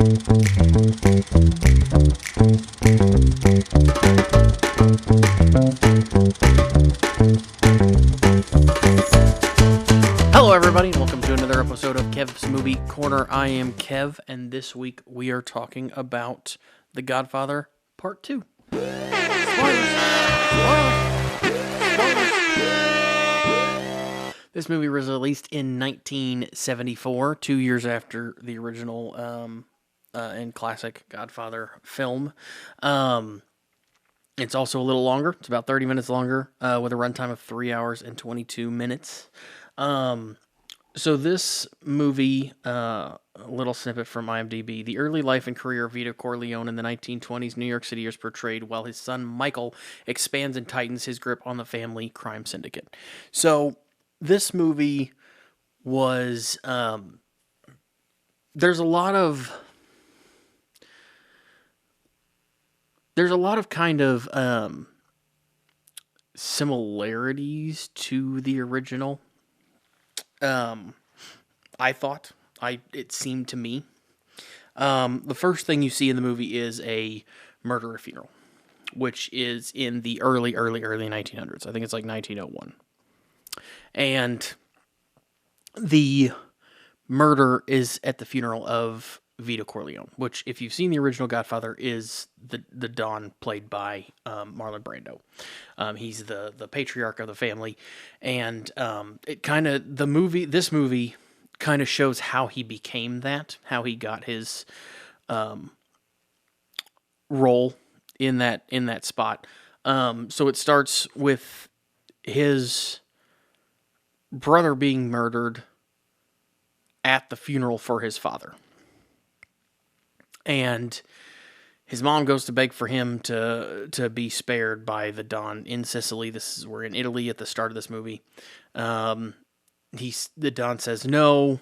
Hello everybody, and welcome to another episode of Kev's Movie Corner. I am Kev, and this week we are talking about The Godfather Part 2. This movie was released in 1974, 2 years after the original and classic Godfather film. It's also a little longer. It's about 30 minutes longer, with a runtime of 3 hours and 22 minutes. So this movie, a little snippet from IMDb. The early life and career of Vito Corleone in the 1920s New York City is portrayed while his son Michael expands and tightens his grip on the family crime syndicate. So this movie was, there's a lot of kind of similarities to the original. I thought, it seemed to me. The first thing you see in the movie is a murder at a funeral, which is in the early 1900s. I think it's like 1901. And the murder is at the funeral of Vito Corleone, which, if you've seen the original Godfather, is the Don played by Marlon Brando. He's the patriarch of the family, and this movie kind of shows how he became that, how he got his role in that spot. So it starts with his brother being murdered at the funeral for his father. And his mom goes to beg for him to be spared by the Don in Sicily. We're in Italy at the start of this movie. The Don says no,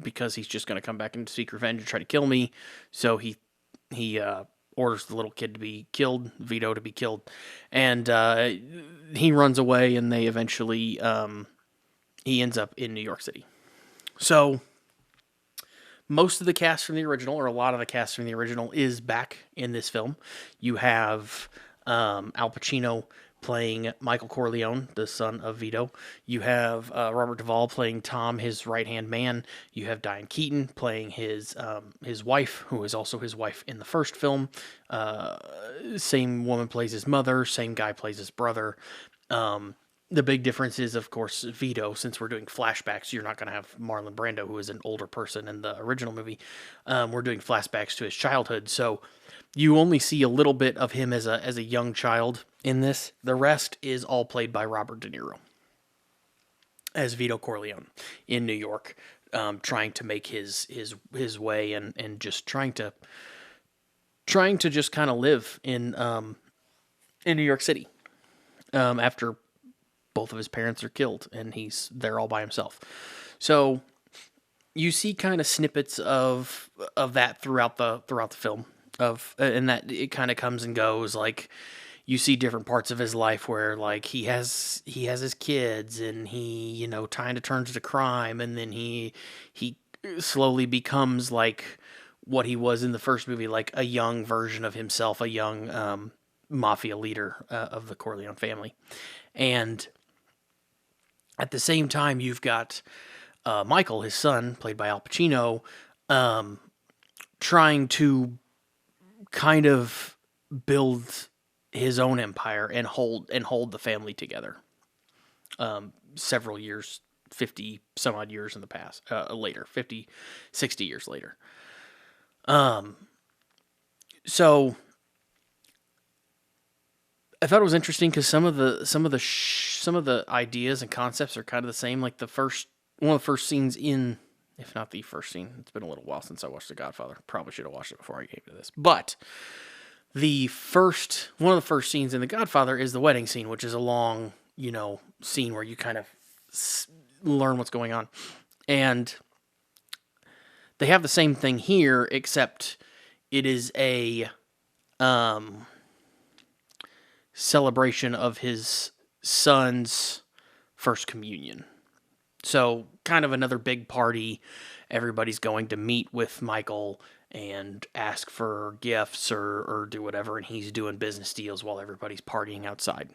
because he's just going to come back and seek revenge and try to kill me. So he orders the little kid to be killed, Vito to be killed. And he runs away, and they eventually, he ends up in New York City. So most of the cast from the original, or a lot of the cast from the original, is back in this film. You have Al Pacino playing Michael Corleone, the son of Vito. You have Robert Duvall playing Tom, his right-hand man. You have Diane Keaton playing his wife, who is also his wife in the first film. Same woman plays his mother. Same guy plays his brother. The big difference is, of course, Vito. Since we're doing flashbacks, you're not going to have Marlon Brando, who is an older person in the original movie. We're doing flashbacks to his childhood, so you only see a little bit of him as a young child in this. The rest is all played by Robert De Niro as Vito Corleone in New York, trying to make his way and just trying to just kind of live in New York City after both of his parents are killed, and he's there all by himself. So you see kind of snippets of that throughout the film, and that it kind of comes and goes. Like, you see different parts of his life where, like, he has his kids, and he kind of turns to crime, and then he slowly becomes like what he was in the first movie, like a young version of himself, a young mafia leader of the Corleone family. And at the same time, you've got Michael, his son, played by Al Pacino, trying to kind of build his own empire and hold the family together. Several years, 50 some odd years in the past, later, 50, 60 years later. So I thought it was interesting because some of the ideas and concepts are kind of the same. Like one of the first scenes in, if not the first scene. It's been a little while since I watched The Godfather. Probably should have watched it before I came to this. But one of the first scenes in The Godfather is the wedding scene, which is a long, scene where you kind of learn what's going on. And they have the same thing here, except it is a celebration of his son's first communion. So kind of another big party. Everybody's going to meet with Michael and ask for gifts or do whatever, and he's doing business deals while everybody's partying outside.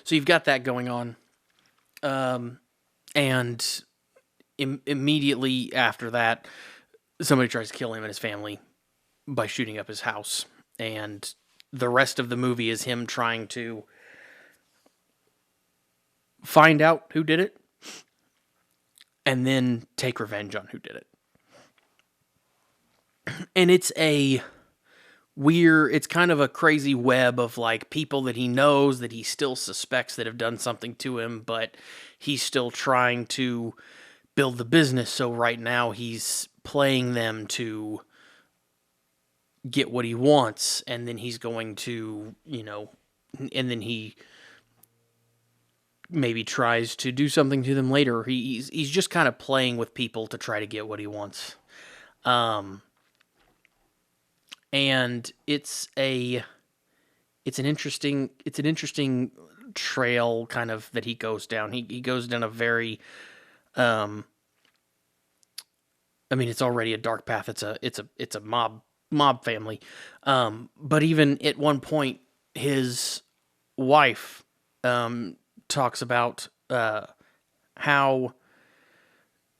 So you've got that going on. And immediately after that, somebody tries to kill him and his family by shooting up his house. And the rest of the movie is him trying to find out who did it and then take revenge on who did it. And it's kind of a crazy web of like people that he knows, that he still suspects that have done something to him, but he's still trying to build the business. So right now he's playing them to get what he wants, and then he's going to, and then he maybe tries to do something to them later. He's just kind of playing with people to try to get what he wants. And it's an interesting trail kind of that he goes down. He goes down a very, it's already a dark path. It's a mob family. But even at one point, his wife, talks about, how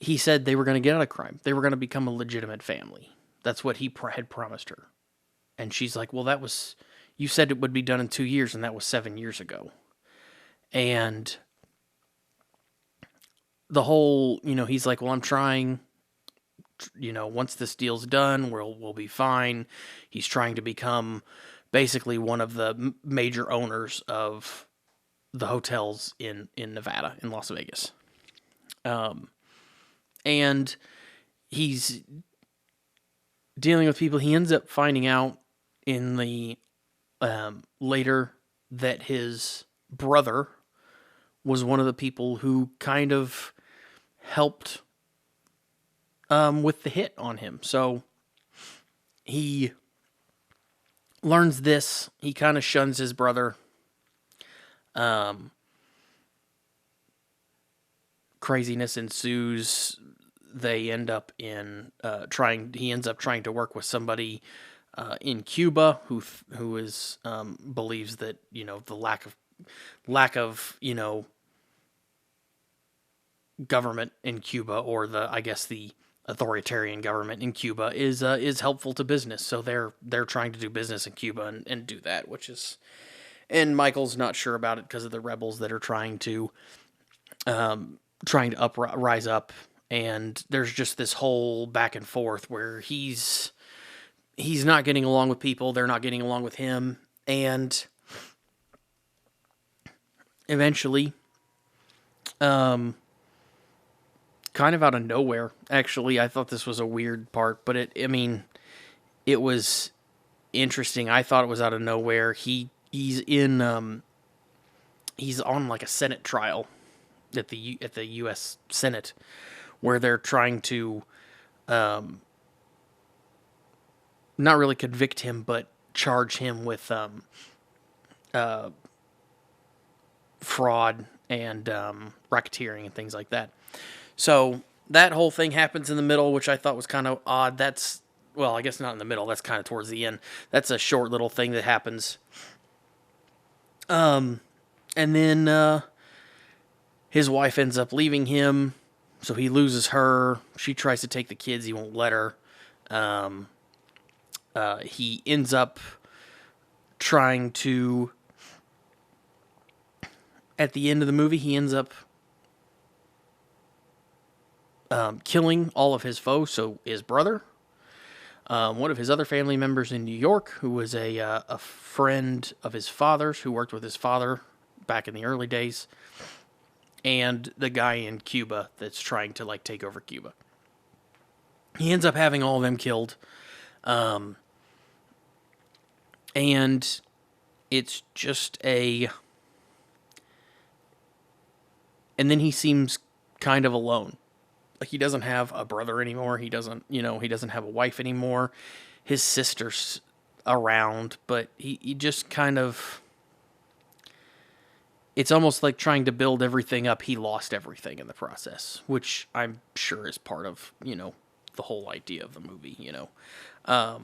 he said they were going to get out of crime. They were going to become a legitimate family. That's what he had promised her. And she's like, well, you said it would be done in 2 years, and that was 7 years ago. And the whole, he's like, well, I'm trying, once this deal's done, we'll be fine. He's trying to become basically one of the major owners of the hotels in Nevada, in Las Vegas. And he's dealing with people. He ends up finding out in the later that his brother was one of the people who kind of helped with the hit on him. So he learns this. He kind of shuns his brother. Craziness ensues. They end up he ends up trying to work with somebody in Cuba who believes that, the lack of government in Cuba, or the authoritarian government in Cuba is helpful to business. So they're trying to do business in Cuba and do that, and Michael's not sure about it because of the rebels that are trying to rise up. And there's just this whole back and forth where he's not getting along with people. They're not getting along with him. And eventually, kind of out of nowhere, actually, I thought this was a weird part, but it was interesting. I thought it was out of nowhere. He's on like a Senate trial at the U.S. Senate, where they're trying to not really convict him, but charge him with fraud and racketeering and things like that. So that whole thing happens in the middle, which I thought was kind of odd. I guess not in the middle. That's kind of towards the end. That's a short little thing that happens. And then his wife ends up leaving him. So he loses her. She tries to take the kids. He won't let her. He ends up trying to... At the end of the movie, he ends up killing all of his foes. So his brother, one of his other family members in New York, who was a friend of his father's, who worked with his father back in the early days, and the guy in Cuba that's trying to take over Cuba. He ends up having all of them killed. And it's just and then he seems kind of alone. Like, he doesn't have a brother anymore. He doesn't have a wife anymore. His sister's around, but he just kind of... It's almost like trying to build everything up. He lost everything in the process, which I'm sure is part of, the whole idea of the movie. I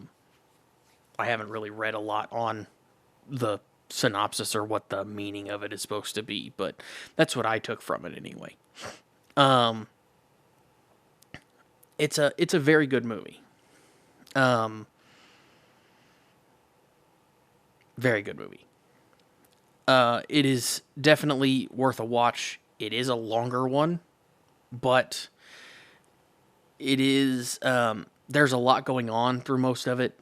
haven't really read a lot on the synopsis or what the meaning of it is supposed to be, but that's what I took from it anyway. It's a very good movie. Very good movie. It is definitely worth a watch. It is a longer one, but it is, there's a lot going on through most of it.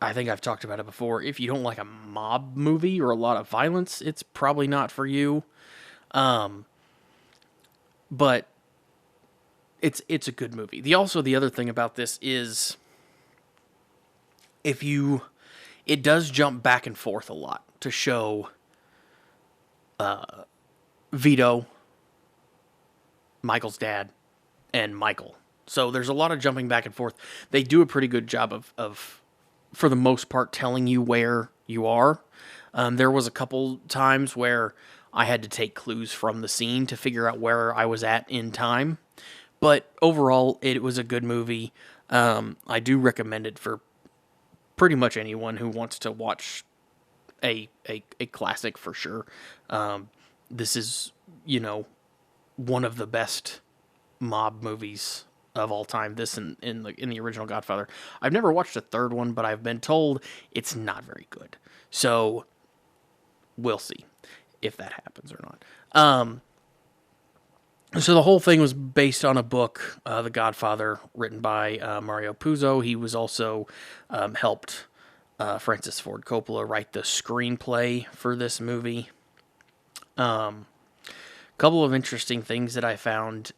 I think I've talked about it before. If you don't like a mob movie or a lot of violence, it's probably not for you. But it's a good movie. The other thing about this is it does jump back and forth a lot to show Vito, Michael's dad, and Michael. So there's a lot of jumping back and forth. They do a pretty good job of for the most part, telling you where you are. There was a couple times where I had to take clues from the scene to figure out where I was at in time. But overall, it was a good movie. I do recommend it for pretty much anyone who wants to watch a classic for sure. This is, one of the best mob movies of all time. This in the original Godfather. I've never watched a third one, but I've been told it's not very good. So we'll see if that happens or not. So the whole thing was based on a book, The Godfather, written by Mario Puzo. He was also helped Francis Ford Coppola write the screenplay for this movie. Couple of interesting things that I found.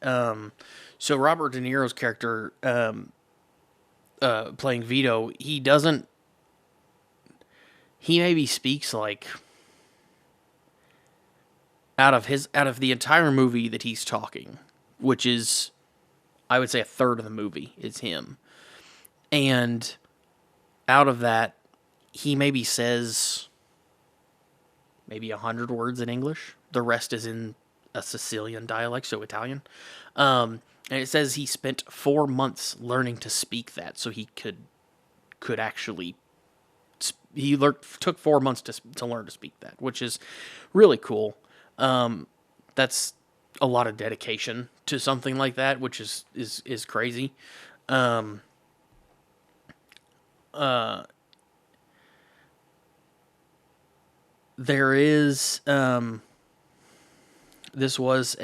So Robert De Niro's character, playing Vito, he maybe speaks like out of the entire movie that he's talking, which is, I would say, a third of the movie is him. And out of that, he maybe says maybe 100 words in English. The rest is in a Sicilian dialect, so Italian. And it says he spent 4 months learning to speak that, so he could actually. Took 4 months to learn to speak that, which is really cool. That's a lot of dedication to something like that, which is crazy. There is this was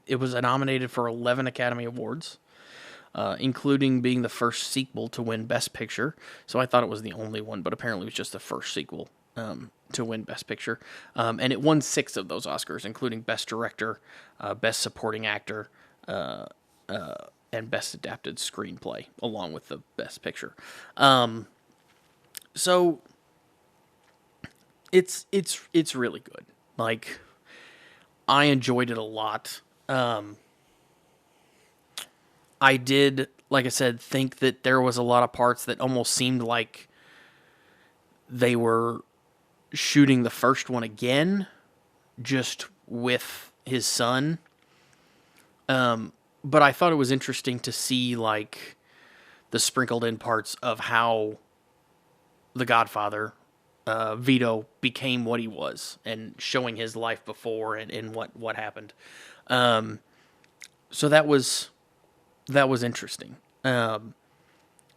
it was nominated for 11 Academy Awards, including being the first sequel to win Best Picture. So I thought it was the only one, but apparently it was just the first sequel to win Best Picture. And it won 6 of those Oscars, including Best Director, Best Supporting Actor, and Best Adapted Screenplay, along with the Best Picture. So it's really good. Like, I enjoyed it a lot. I did, like I said, think that there was a lot of parts that almost seemed like they were shooting the first one again, just with his son. But I thought it was interesting to see, like, the sprinkled in parts of how the Godfather, Vito, became what he was, and showing his life before and what happened. So that was interesting. And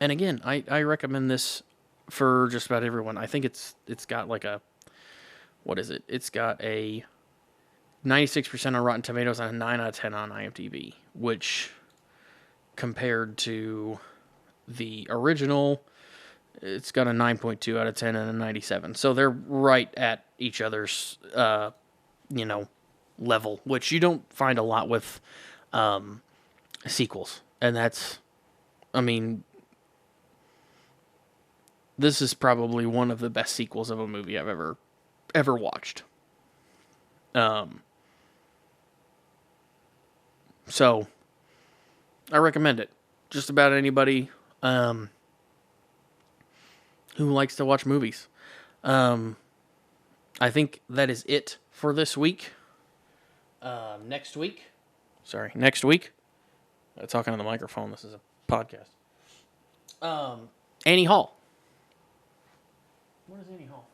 again, I recommend this for just about everyone. I think it's got like a, what is it? It's got a 96% on Rotten Tomatoes and a 9 out of 10 on IMDb, which compared to the original, it's got a 9.2 out of 10 and a 97. So they're right at each other's, level, which you don't find a lot with sequels. And that's, this is probably one of the best sequels of a movie I've ever watched. So I recommend it. Just about anybody who likes to watch movies. I think that is it for this week. Next week, Sorry, next week. I'm talking on the microphone. This is a podcast. Annie Hall. What is Annie Hall?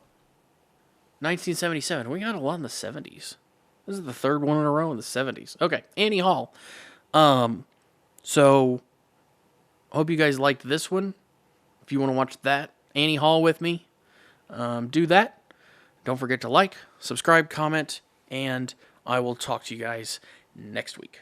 1977. We got a lot in the 70s. This is the third one in a row in the 70s. Okay, Annie Hall. So, I hope you guys liked this one. If you want to watch that Annie Hall with me, do that. Don't forget to like, subscribe, comment, and I will talk to you guys next week.